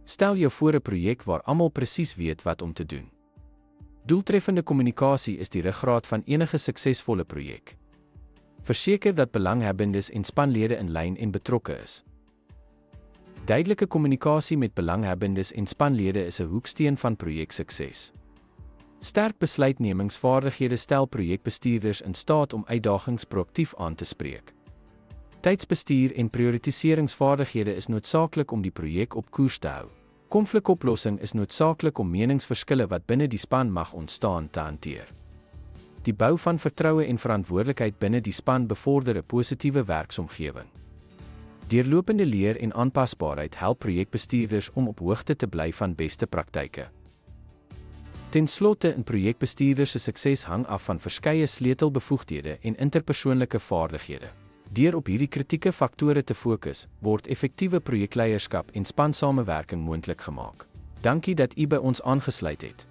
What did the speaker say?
Stel jou voor 'n projek waar almal presies weet wat om te doen. Doeltreffende kommunikasie is die ruggraat van enige suksesvolle projek. Verseker dat belanghebbendes en spanlede in lyn en betrokke is. Duidelike kommunikasie met belanghebbendes en spanlede is 'n hoeksteen van projeksukses. Sterk besluitnemingsvaardighede stel projekbestuurders in staat om uitdagings proaktief aan te spreek. Tydsbestuur en prioritiseringsvaardighede is noodsaaklik om die projek op koers te hou. Konflikoplossing is noodsaaklik om meningsverskille wat binne die span mag ontstaan te hanteer. Die bou van vertroue en verantwoordelikheid binne die span bevorder 'n positiewe werksomgewing. Deurlopende leer en aanpasbaarheid help projekbestuurders om op hoogte te bly van beste praktyke. Ten slotte, 'n projekbestuurder se sukses hang af van verskeie sleutelbevoegdhede en interpersoonlike vaardighede. Deur op hierdie kritieke faktore te fokus, word effektiewe projekleierskap en spansamewerking moontlik gemaak. Dankie dat u by ons aangesluit het.